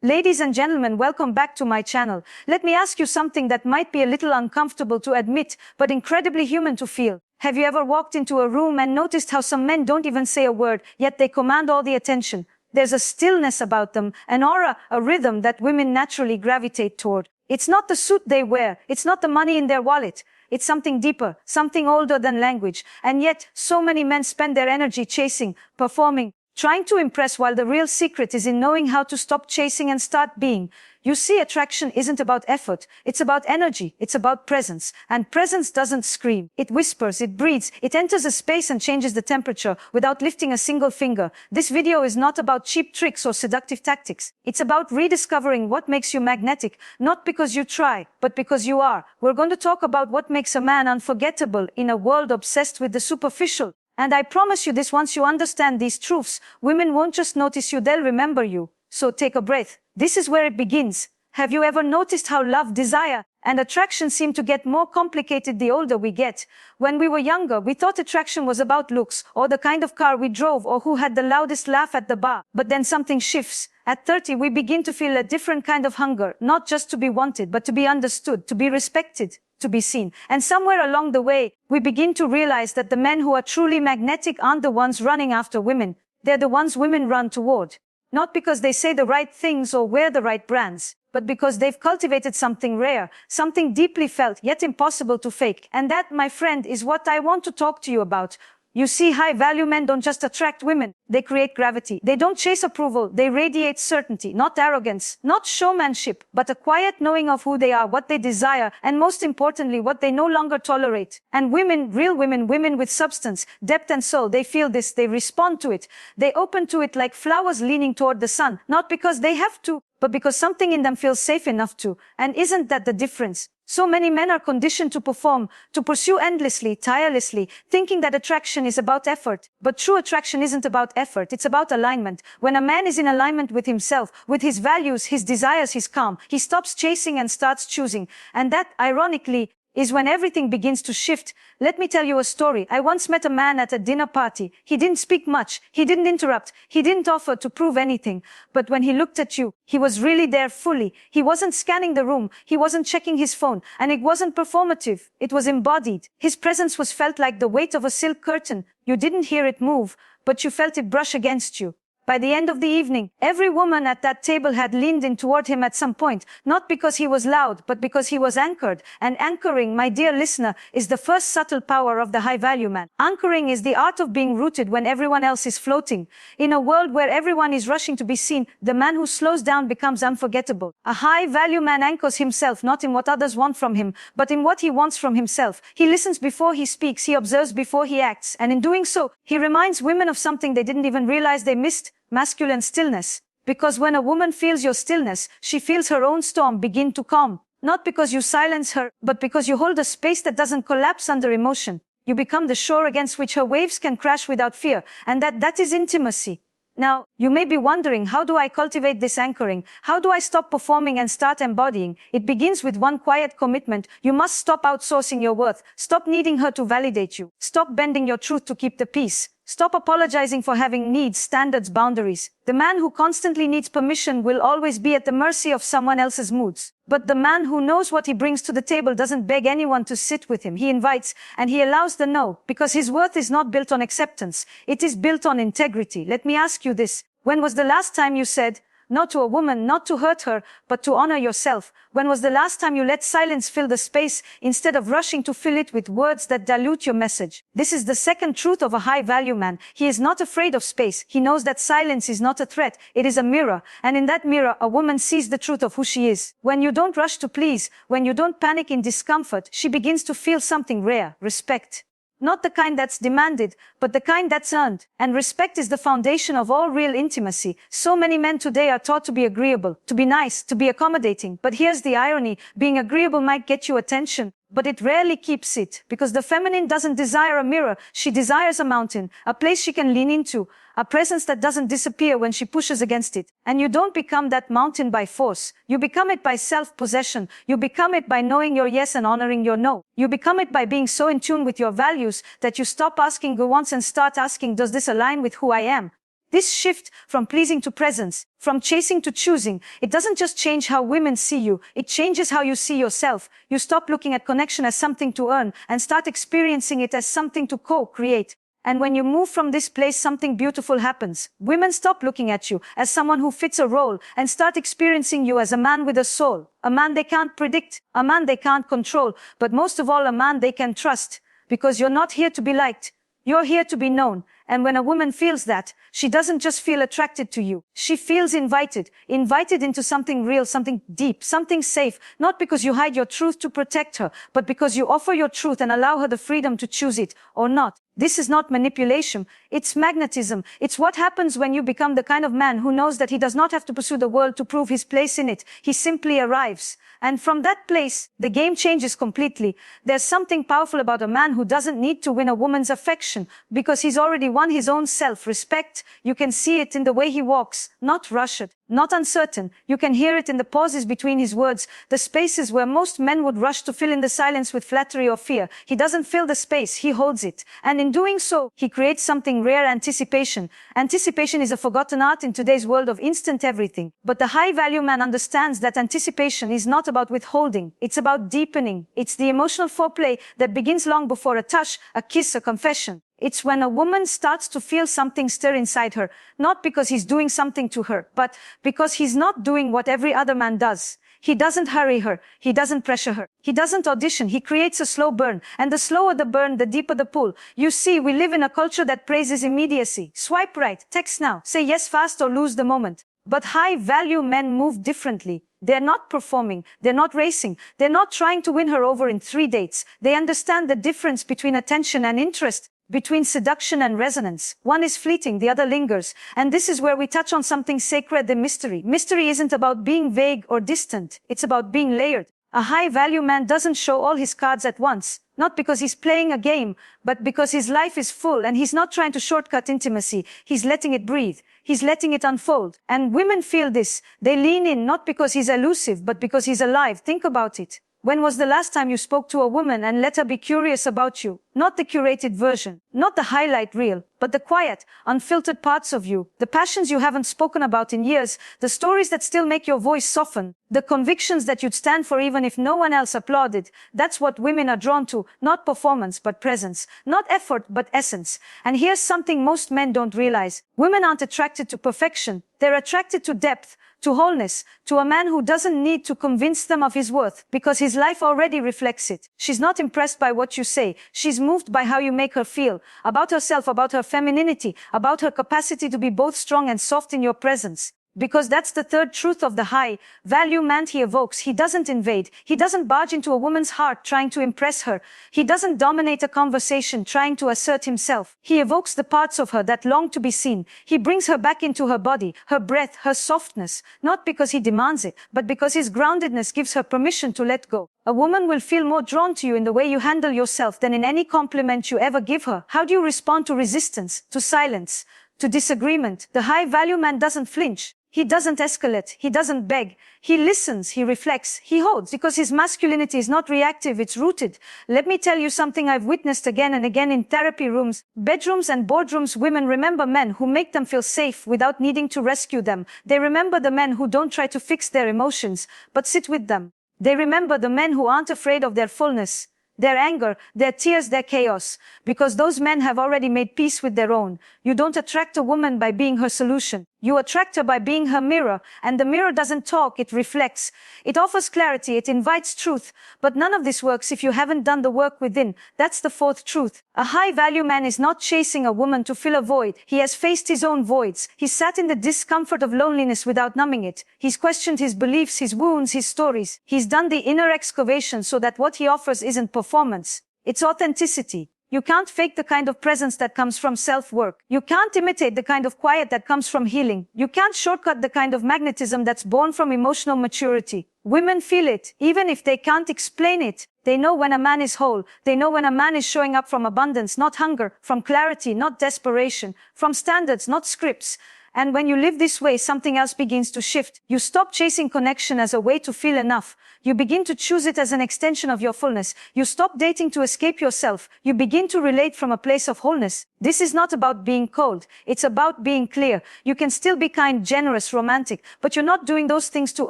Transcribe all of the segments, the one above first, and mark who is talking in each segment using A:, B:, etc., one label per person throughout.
A: Ladies and gentlemen, welcome back to my channel. Let me ask you something that might be a little uncomfortable to admit, but incredibly human to feel. Have you ever walked into a room and noticed how some men don't even say a word, yet they command all the attention? There's a stillness about them, an aura, a rhythm that women naturally gravitate toward. It's not the suit they wear, it's not the money in their wallet. It's something deeper, something older than language. And yet, so many men spend their energy chasing, performing, trying to impress, while the real secret is in knowing how to stop chasing and start being. You see, attraction isn't about effort. It's about energy. It's about presence. And presence doesn't scream. It whispers, it breathes, it enters a space and changes the temperature without lifting a single finger. This video is not about cheap tricks or seductive tactics. It's about rediscovering what makes you magnetic, not because you try, but because you are. We're going to talk about what makes a man unforgettable in a world obsessed with the superficial. And I promise you this, once you understand these truths, women won't just notice you, they'll remember you. So take a breath. This is where it begins. Have you ever noticed how love, desire, and attraction seem to get more complicated the older we get? When we were younger, we thought attraction was about looks, or the kind of car we drove, or who had the loudest laugh at the bar. But then something shifts. At 30, we begin to feel a different kind of hunger, not just to be wanted, but to be understood, to be respected, to be seen. And somewhere along the way, we begin to realize that the men who are truly magnetic aren't the ones running after women. They're the ones women run toward. Not because they say the right things or wear the right brands, but because they've cultivated something rare, something deeply felt, yet impossible to fake. And that, my friend, is what I want to talk to you about. You see, high-value men don't just attract women, they create gravity. They don't chase approval, they radiate certainty, not arrogance, not showmanship, but a quiet knowing of who they are, what they desire, and most importantly, what they no longer tolerate. And women, real women, women with substance, depth and soul, they feel this, they respond to it. They open to it like flowers leaning toward the sun, not because they have to, but because something in them feels safe enough to. And isn't that the difference? So many men are conditioned to perform, to pursue endlessly, tirelessly, thinking that attraction is about effort. But true attraction isn't about effort, it's about alignment. When a man is in alignment with himself, with his values, his desires, his calm, he stops chasing and starts choosing. And that, ironically, is when everything begins to shift. Let me tell you a story. I once met a man at a dinner party. He didn't speak much. He didn't interrupt. He didn't offer to prove anything. But when he looked at you, he was really there fully. He wasn't scanning the room. He wasn't checking his phone. And it wasn't performative. It was embodied. His presence was felt like the weight of a silk curtain. You didn't hear it move, but you felt it brush against you. By the end of the evening, every woman at that table had leaned in toward him at some point, not because he was loud, but because he was anchored. And anchoring, my dear listener, is the first subtle power of the high-value man. Anchoring is the art of being rooted when everyone else is floating. In a world where everyone is rushing to be seen, the man who slows down becomes unforgettable. A high-value man anchors himself not in what others want from him, but in what he wants from himself. He listens before he speaks, he observes before he acts, and in doing so, he reminds women of something they didn't even realize they missed. Masculine stillness. Because when a woman feels your stillness, she feels her own storm begin to calm. Not because you silence her, but because you hold a space that doesn't collapse under emotion. You become the shore against which her waves can crash without fear, and that is intimacy. Now, you may be wondering, how do I cultivate this anchoring? How do I stop performing and start embodying? It begins with one quiet commitment. You must stop outsourcing your worth. Stop needing her to validate you. Stop bending your truth to keep the peace. Stop apologizing for having needs, standards, boundaries. The man who constantly needs permission will always be at the mercy of someone else's moods. But the man who knows what he brings to the table doesn't beg anyone to sit with him. He invites, and he allows the no, because his worth is not built on acceptance. It is built on integrity. Let me ask you this. When was the last time you said no to a woman, not to hurt her, but to honor yourself? When was the last time you let silence fill the space instead of rushing to fill it with words that dilute your message? This is the second truth of a high-value man. He is not afraid of space. He knows that silence is not a threat. It is a mirror. And in that mirror, a woman sees the truth of who she is. When you don't rush to please, when you don't panic in discomfort, she begins to feel something rare, respect. Not the kind that's demanded, but the kind that's earned. And respect is the foundation of all real intimacy. So many men today are taught to be agreeable, to be nice, to be accommodating. But here's the irony. Being agreeable might get you attention, but it rarely keeps it. Because the feminine doesn't desire a mirror. She desires a mountain, a place she can lean into, a presence that doesn't disappear when she pushes against it. And you don't become that mountain by force. You become it by self-possession. You become it by knowing your yes and honoring your no. You become it by being so in tune with your values that you stop asking who wants and start asking, does this align with who I am? This shift from pleasing to presence, from chasing to choosing, it doesn't just change how women see you, it changes how you see yourself. You stop looking at connection as something to earn and start experiencing it as something to co-create. And when you move from this place, something beautiful happens. Women stop looking at you as someone who fits a role and start experiencing you as a man with a soul, a man they can't predict, a man they can't control, but most of all, a man they can trust. Because you're not here to be liked, you're here to be known. And when a woman feels that, she doesn't just feel attracted to you. She feels invited into something real, something deep, something safe, not because you hide your truth to protect her, but because you offer your truth and allow her the freedom to choose it or not. This is not manipulation. It's magnetism. It's what happens when you become the kind of man who knows that he does not have to pursue the world to prove his place in it. He simply arrives. And from that place, the game changes completely. There's something powerful about a man who doesn't need to win a woman's affection because he's already won his own self-respect. You can see it in the way he walks, not rushed, not uncertain. You can hear it in the pauses between his words, the spaces where most men would rush to fill in the silence with flattery or fear. He doesn't fill the space, he holds it. And in doing so, he creates something rare: anticipation. Anticipation is a forgotten art in today's world of instant everything. But the high-value man understands that anticipation is not about withholding. It's about deepening. It's the emotional foreplay that begins long before a touch, a kiss, a confession. It's when a woman starts to feel something stir inside her, not because he's doing something to her, but because he's not doing what every other man does. He doesn't hurry her. He doesn't pressure her. He doesn't audition. He creates a slow burn. And the slower the burn, the deeper the pull. You see, we live in a culture that praises immediacy. Swipe right, text now, say yes fast or lose the moment. But high-value men move differently. They're not performing. They're not racing. They're not trying to win her over in 3 dates. They understand the difference between attention and interest, between seduction and resonance. One is fleeting, the other lingers. And this is where we touch on something sacred: the mystery. Mystery isn't about being vague or distant. It's about being layered. A high-value man doesn't show all his cards at once, not because he's playing a game, but because his life is full and he's not trying to shortcut intimacy. He's letting it breathe. He's letting it unfold. And women feel this. They lean in, not because he's elusive, but because he's alive. Think about it. When was the last time you spoke to a woman and let her be curious about you? Not the curated version, not the highlight reel, but the quiet, unfiltered parts of you, the passions you haven't spoken about in years, the stories that still make your voice soften, the convictions that you'd stand for even if no one else applauded. That's what women are drawn to, not performance, but presence, not effort, but essence. And here's something most men don't realize. Women aren't attracted to perfection. They're attracted to depth, to wholeness, to a man who doesn't need to convince them of his worth, because his life already reflects it. She's not impressed by what you say. She's moved by how you make her feel, about herself, about her femininity, about her capacity to be both strong and soft in your presence. Because that's the third truth of the high-value man he evokes. He doesn't invade. He doesn't barge into a woman's heart trying to impress her. He doesn't dominate a conversation trying to assert himself. He evokes the parts of her that long to be seen. He brings her back into her body, her breath, her softness, not because he demands it, but because his groundedness gives her permission to let go. A woman will feel more drawn to you in the way you handle yourself than in any compliment you ever give her. How do you respond to resistance, to silence, to disagreement? The high-value man doesn't flinch. He doesn't escalate. He doesn't beg. He listens. He reflects. He holds, because his masculinity is not reactive. It's rooted. Let me tell you something I've witnessed again and again in therapy rooms, bedrooms and boardrooms. Women remember men who make them feel safe without needing to rescue them. They remember the men who don't try to fix their emotions, but sit with them. They remember the men who aren't afraid of their fullness, their anger, their tears, their chaos, because those men have already made peace with their own. You don't attract a woman by being her solution. You attract her by being her mirror, and the mirror doesn't talk, it reflects. It offers clarity, it invites truth, but none of this works if you haven't done the work within. That's the fourth truth. A high-value man is not chasing a woman to fill a void. He has faced his own voids. He's sat in the discomfort of loneliness without numbing it. He's questioned his beliefs, his wounds, his stories. He's done the inner excavation so that what he offers isn't performance. It's authenticity. You can't fake the kind of presence that comes from self-work. You can't imitate the kind of quiet that comes from healing. You can't shortcut the kind of magnetism that's born from emotional maturity. Women feel it, even if they can't explain it. They know when a man is whole. They know when a man is showing up from abundance, not hunger, from clarity, not desperation, from standards, not scripts. And when you live this way, something else begins to shift. You stop chasing connection as a way to feel enough. You begin to choose it as an extension of your fullness. You stop dating to escape yourself. You begin to relate from a place of wholeness. This is not about being cold. It's about being clear. You can still be kind, generous, romantic, but you're not doing those things to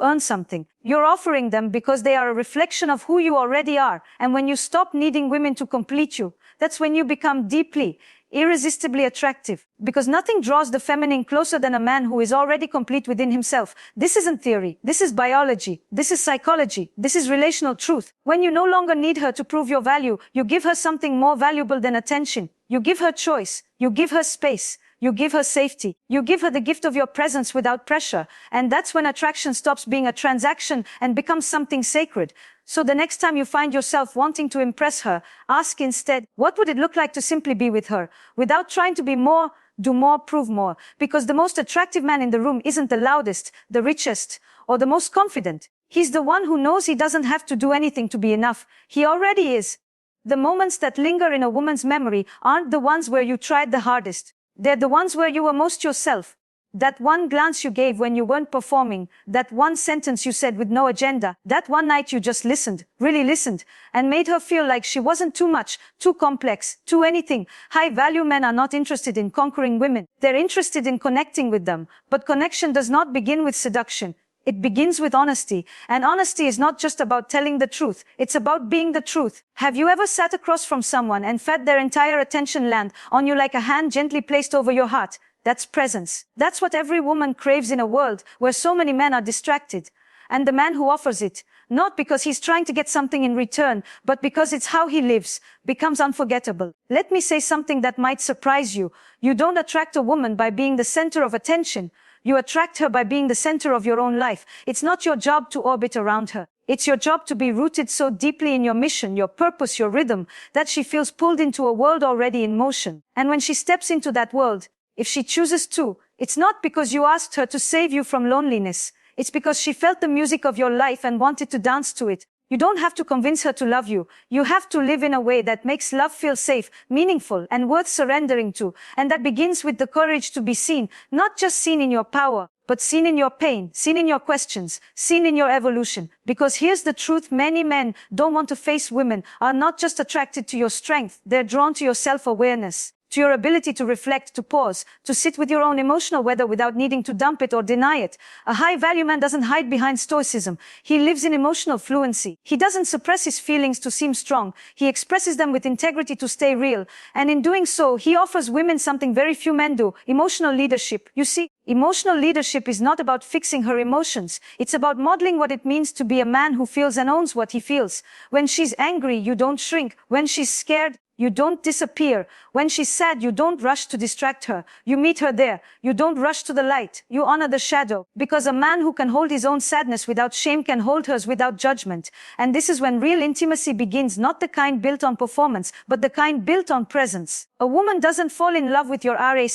A: earn something. You're offering them because they are a reflection of who you already are. And when you stop needing women to complete you, that's when you become deeply, irresistibly attractive, because nothing draws the feminine closer than a man who is already complete within himself. This isn't theory. This is biology. This is psychology. This is relational truth. When you no longer need her to prove your value, you give her something more valuable than attention. You give her choice. You give her space. You give her safety. You give her the gift of your presence without pressure. And that's when attraction stops being a transaction and becomes something sacred. So the next time you find yourself wanting to impress her, ask instead, what would it look like to simply be with her? Without trying to be more, do more, prove more. Because the most attractive man in the room isn't the loudest, the richest, or the most confident. He's the one who knows he doesn't have to do anything to be enough. He already is. The moments that linger in a woman's memory aren't the ones where you tried the hardest. They're the ones where you were most yourself. That one glance you gave when you weren't performing, that one sentence you said with no agenda, that one night you just listened, really listened, and made her feel like she wasn't too much, too complex, too anything. High-value men are not interested in conquering women. They're interested in connecting with them. But connection does not begin with seduction. It begins with honesty. And honesty is not just about telling the truth. It's about being the truth. Have you ever sat across from someone and felt their entire attention land on you like a hand gently placed over your heart? That's presence. That's what every woman craves in a world where so many men are distracted. And the man who offers it, not because he's trying to get something in return, but because it's how he lives, becomes unforgettable. Let me say something that might surprise you. You don't attract a woman by being the center of attention. You attract her by being the center of your own life. It's not your job to orbit around her. It's your job to be rooted so deeply in your mission, your purpose, your rhythm, that she feels pulled into a world already in motion. And when she steps into that world, if she chooses to, it's not because you asked her to save you from loneliness. It's because she felt the music of your life and wanted to dance to it. You don't have to convince her to love you. You have to live in a way that makes love feel safe, meaningful, and worth surrendering to. And that begins with the courage to be seen, not just seen in your power, but seen in your pain, seen in your questions, seen in your evolution. Because here's the truth, many men don't want to face women, are not just attracted to your strength, they're drawn to your self-awareness, to your ability to reflect, to pause, to sit with your own emotional weather without needing to dump it or deny it. A high-value man doesn't hide behind stoicism. He lives in emotional fluency. He doesn't suppress his feelings to seem strong. He expresses them with integrity to stay real. And in doing so, he offers women something very few men do, emotional leadership. You see, emotional leadership is not about fixing her emotions. It's about modeling what it means to be a man who feels and owns what he feels. When she's angry, you don't shrink. When she's scared, you don't disappear. When she's sad, you don't rush to distract her. You meet her there. You don't rush to the light. You honor the shadow. Because a man who can hold his own sadness without shame can hold hers without judgment. And this is when real intimacy begins, not the kind built on performance, but the kind built on presence. A woman doesn't fall in love with your RA.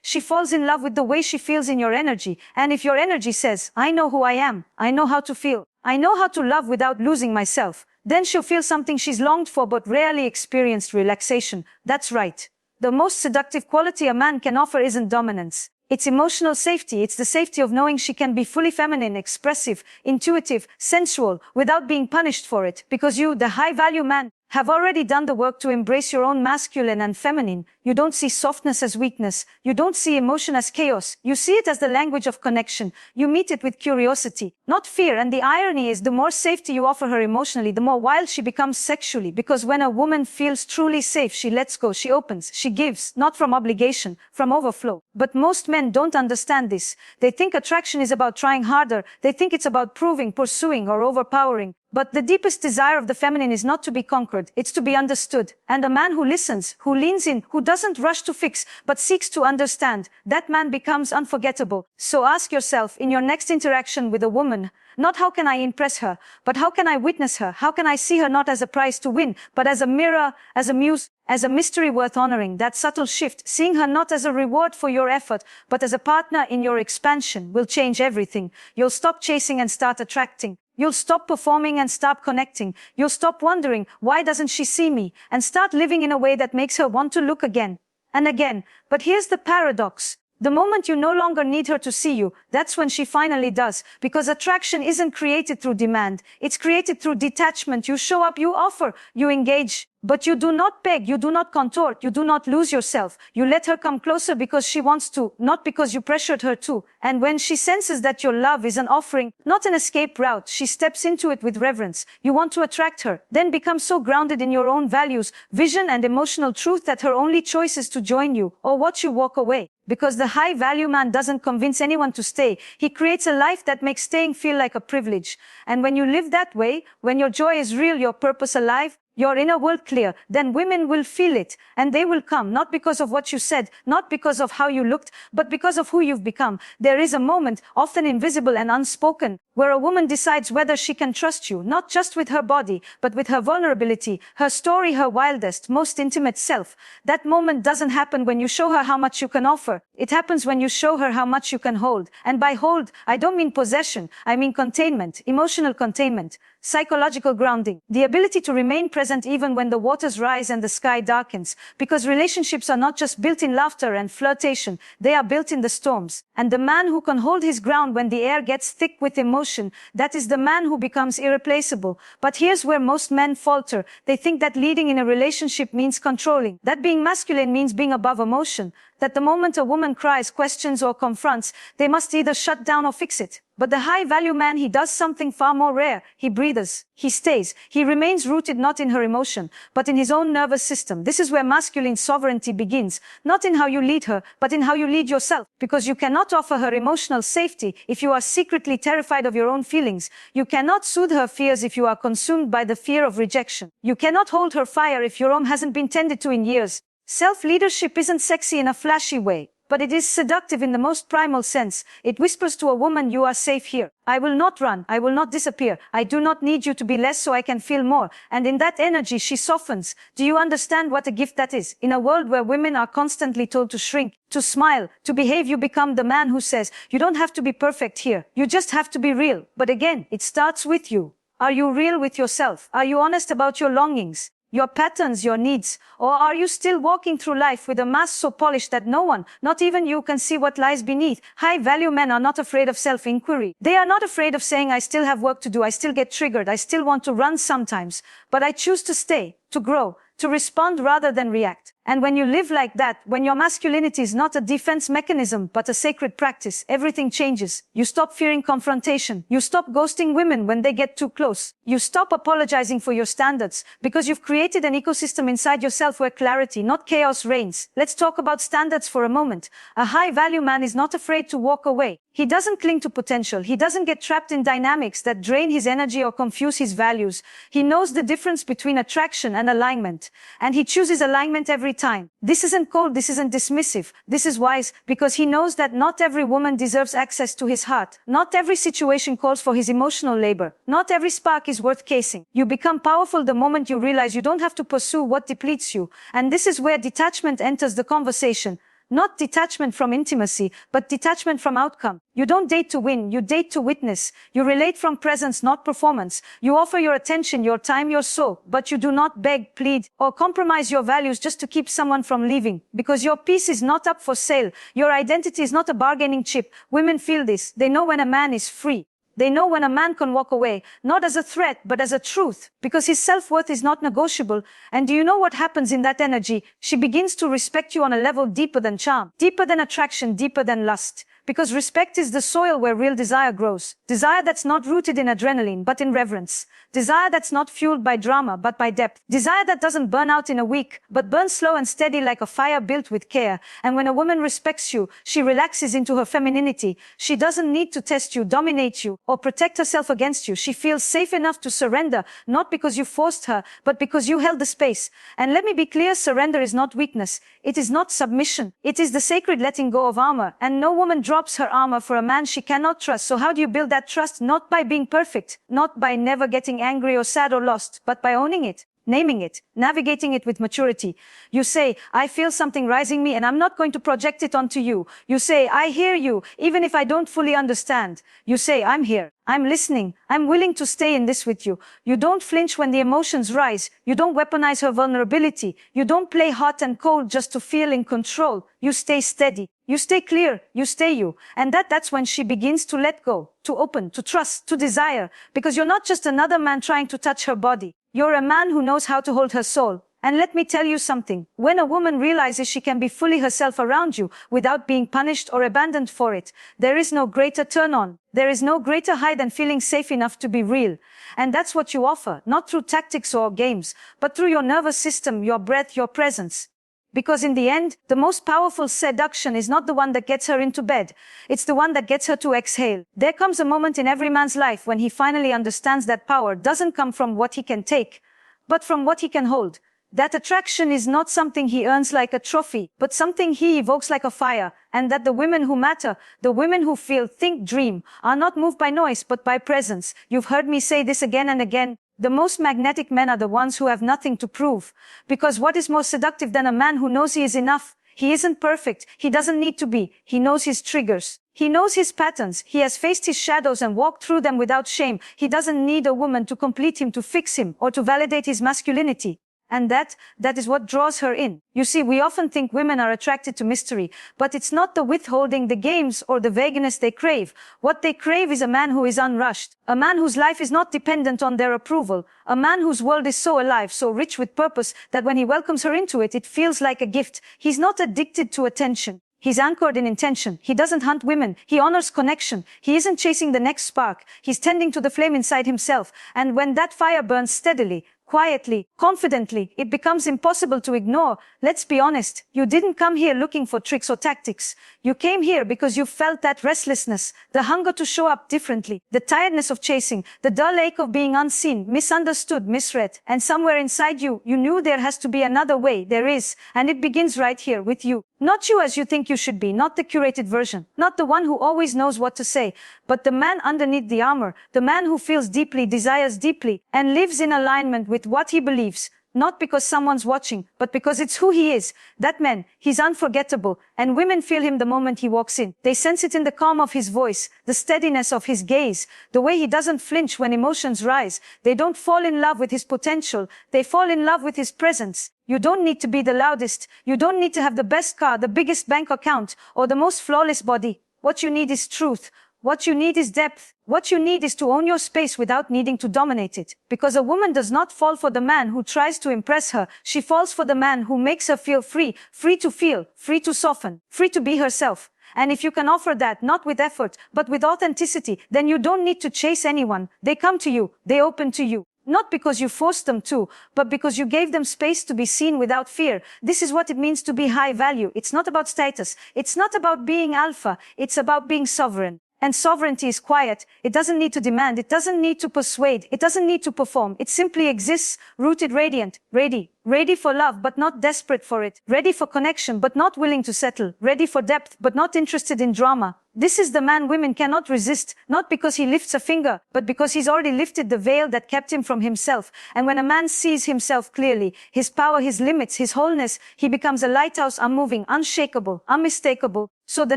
A: She falls in love with the way she feels in your energy. And if your energy says, I know who I am, I know how to feel, I know how to love without losing myself, then she'll feel something she's longed for but rarely experienced, relaxation. That's right. The most seductive quality a man can offer isn't dominance. It's emotional safety. It's the safety of knowing she can be fully feminine, expressive, intuitive, sensual, without being punished for it. Because you, the high-value man, have already done the work to embrace your own masculine and feminine. You don't see softness as weakness. You don't see emotion as chaos. You see it as the language of connection. You meet it with curiosity, not fear. And the irony is, the more safety you offer her emotionally, the more wild she becomes sexually. Because when a woman feels truly safe, she lets go, she opens, she gives, not from obligation, from overflow. But most men don't understand this. They think attraction is about trying harder. They think it's about proving, pursuing, or overpowering. But the deepest desire of the feminine is not to be conquered, it's to be understood. And a man who listens, who leans in, who doesn't rush to fix, but seeks to understand, that man becomes unforgettable. So ask yourself, in your next interaction with a woman, not how can I impress her, but how can I witness her? How can I see her not as a prize to win, but as a mirror, as a muse, as a mystery worth honoring? That subtle shift, seeing her not as a reward for your effort, but as a partner in your expansion, will change everything. You'll stop chasing and start attracting. You'll stop performing and start connecting. You'll stop wondering, why doesn't she see me? And start living in a way that makes her want to look again and again. But here's the paradox. The moment you no longer need her to see you, that's when she finally does. Because attraction isn't created through demand. It's created through detachment. You show up, you offer, you engage. But you do not beg, you do not contort, you do not lose yourself. You let her come closer because she wants to, not because you pressured her to. And when she senses that your love is an offering, not an escape route, she steps into it with reverence. You want to attract her, then become so grounded in your own values, vision and emotional truth that her only choice is to join you or watch you walk away. Because the high-value man doesn't convince anyone to stay. He creates a life that makes staying feel like a privilege. And when you live that way, when your joy is real, your purpose alive, your inner world clear, then women will feel it, and they will come, not because of what you said, not because of how you looked, but because of who you've become. There is a moment, often invisible and unspoken, where a woman decides whether she can trust you, not just with her body, but with her vulnerability, her story, her wildest, most intimate self. That moment doesn't happen when you show her how much you can offer. It happens when you show her how much you can hold. And by hold, I don't mean possession, I mean containment, emotional containment. Psychological grounding, the ability to remain present even when the waters rise and the sky darkens, because relationships are not just built in laughter and flirtation, they are built in the storms. And the man who can hold his ground when the air gets thick with emotion, that is the man who becomes irreplaceable. But here's where most men falter. They think that leading in a relationship means controlling, that being masculine means being above emotion, that the moment a woman cries, questions or confronts, they must either shut down or fix it. But the high-value man, he does something far more rare. He breathes. He stays. He remains rooted not in her emotion, but in his own nervous system. This is where masculine sovereignty begins. Not in how you lead her, but in how you lead yourself. Because you cannot offer her emotional safety if you are secretly terrified of your own feelings. You cannot soothe her fears if you are consumed by the fear of rejection. You cannot hold her fire if your own hasn't been tended to in years. Self-leadership isn't sexy in a flashy way, but it is seductive in the most primal sense. It whispers to a woman, you are safe here. I will not run. I will not disappear. I do not need you to be less so I can feel more. And in that energy, she softens. Do you understand what a gift that is? In a world where women are constantly told to shrink, to smile, to behave, you become the man who says, you don't have to be perfect here. You just have to be real. But again, it starts with you. Are you real with yourself? Are you honest about your longings, your patterns, your needs? Or are you still walking through life with a mask so polished that no one, not even you, can see what lies beneath? High-value men are not afraid of self-inquiry. They are not afraid of saying, I still have work to do, I still get triggered, I still want to run sometimes, but I choose to stay, to grow, to respond rather than react. And when you live like that, when your masculinity is not a defense mechanism but a sacred practice, everything changes. You stop fearing confrontation. You stop ghosting women when they get too close. You stop apologizing for your standards because you've created an ecosystem inside yourself where clarity, not chaos, reigns. Let's talk about standards for a moment. A high-value man is not afraid to walk away. He doesn't cling to potential. He doesn't get trapped in dynamics that drain his energy or confuse his values. He knows the difference between attraction and alignment. And he chooses alignment every time. This isn't cold, this isn't dismissive. This is wise because he knows that not every woman deserves access to his heart. Not every situation calls for his emotional labor. Not every spark is worth casing. You become powerful the moment you realize you don't have to pursue what depletes you. And this is where detachment enters the conversation. Not detachment from intimacy, but detachment from outcome. You don't date to win, you date to witness. You relate from presence, not performance. You offer your attention, your time, your soul, but you do not beg, plead, or compromise your values just to keep someone from leaving. Because your peace is not up for sale. Your identity is not a bargaining chip. Women feel this. They know when a man is free. They know when a man can walk away, not as a threat, but as a truth, because his self-worth is not negotiable. And do you know what happens in that energy? She begins to respect you on a level deeper than charm, deeper than attraction, deeper than lust. Because respect is the soil where real desire grows. Desire that's not rooted in adrenaline, but in reverence. Desire that's not fueled by drama, but by depth. Desire that doesn't burn out in a week, but burns slow and steady like a fire built with care. And when a woman respects you, she relaxes into her femininity. She doesn't need to test you, dominate you, or protect herself against you. She feels safe enough to surrender, not because you forced her, but because you held the space. And let me be clear, surrender is not weakness. It is not submission. It is the sacred letting go of armor. And no woman drops her armor for a man she cannot trust. So how do you build that trust? Not by being perfect, not by never getting angry or sad or lost, but by owning it, naming it, navigating it with maturity. You say, I feel something rising me and I'm not going to project it onto you. You say, I hear you, even if I don't fully understand. You say, I'm here. I'm listening. I'm willing to stay in this with you. You don't flinch when the emotions rise. You don't weaponize her vulnerability. You don't play hot and cold just to feel in control. You stay steady. You stay clear. You stay you. And that's when she begins to let go, to open, to trust, to desire. Because you're not just another man trying to touch her body. You're a man who knows how to hold her soul. And let me tell you something. When a woman realizes she can be fully herself around you without being punished or abandoned for it, there is no greater turn on. There is no greater high than feeling safe enough to be real. And that's what you offer, not through tactics or games, but through your nervous system, your breath, your presence. Because in the end, the most powerful seduction is not the one that gets her into bed. It's the one that gets her to exhale. There comes a moment in every man's life when he finally understands that power doesn't come from what he can take, but from what he can hold. That attraction is not something he earns like a trophy, but something he evokes like a fire, and that the women who matter, the women who feel, think, dream, are not moved by noise, but by presence. You've heard me say this again and again. The most magnetic men are the ones who have nothing to prove. Because what is more seductive than a man who knows he is enough? He isn't perfect. He doesn't need to be. He knows his triggers. He knows his patterns. He has faced his shadows and walked through them without shame. He doesn't need a woman to complete him, to fix him, or to validate his masculinity. And that is what draws her in. You see, we often think women are attracted to mystery, but it's not the withholding, the games, or the vagueness they crave. What they crave is a man who is unrushed, a man whose life is not dependent on their approval, a man whose world is so alive, so rich with purpose, that when he welcomes her into it, it feels like a gift. He's not addicted to attention. He's anchored in intention. He doesn't hunt women. He honors connection. He isn't chasing the next spark. He's tending to the flame inside himself. And when that fire burns steadily, quietly, confidently, it becomes impossible to ignore. Let's be honest. You didn't come here looking for tricks or tactics. You came here because you felt that restlessness, the hunger to show up differently, the tiredness of chasing, the dull ache of being unseen, misunderstood, misread. And somewhere inside you, you knew there has to be another way. There is. And it begins right here with you. Not you as you think you should be, not the curated version, not the one who always knows what to say, but the man underneath the armor, the man who feels deeply, desires deeply, and lives in alignment with what he believes, not because someone's watching, but because it's who he is. That man, he's unforgettable, and women feel him the moment he walks in. They sense it in the calm of his voice, the steadiness of his gaze, the way he doesn't flinch when emotions rise. They don't fall in love with his potential, they fall in love with his presence. You don't need to be the loudest. You don't need to have the best car, the biggest bank account, or the most flawless body. What you need is truth. What you need is depth. What you need is to own your space without needing to dominate it. Because a woman does not fall for the man who tries to impress her. She falls for the man who makes her feel free, free to feel, free to soften, free to be herself. And if you can offer that, not with effort, but with authenticity, then you don't need to chase anyone. They come to you. They open to you. Not because you forced them to, but because you gave them space to be seen without fear. This is what it means to be high value. It's not about status. It's not about being alpha. It's about being sovereign. And sovereignty is quiet. It doesn't need to demand. It doesn't need to persuade. It doesn't need to perform. It simply exists, rooted, radiant, ready. Ready for love, but not desperate for it. Ready for connection, but not willing to settle. Ready for depth, but not interested in drama. This is the man women cannot resist, not because he lifts a finger, but because he's already lifted the veil that kept him from himself. And when a man sees himself clearly, his power, his limits, his wholeness, he becomes a lighthouse, unmoving, unshakable, unmistakable. So the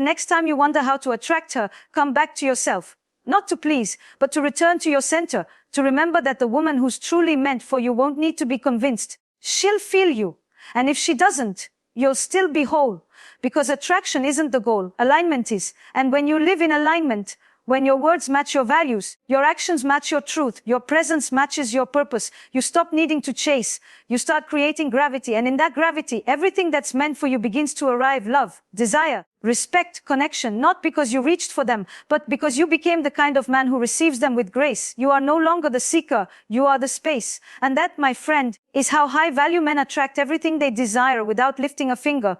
A: next time you wonder how to attract her, come back to yourself. Not to please, but to return to your center, to remember that the woman who's truly meant for you won't need to be convinced. She'll feel you. And if she doesn't, you'll still be whole. Because attraction isn't the goal, alignment is. And when you live in alignment, when your words match your values, your actions match your truth, your presence matches your purpose, you stop needing to chase. You start creating gravity. And in that gravity, everything that's meant for you begins to arrive. Love, desire, respect, connection, not because you reached for them, but because you became the kind of man who receives them with grace. You are no longer the seeker, you are the space. And that, my friend, is how high-value men attract everything they desire without lifting a finger.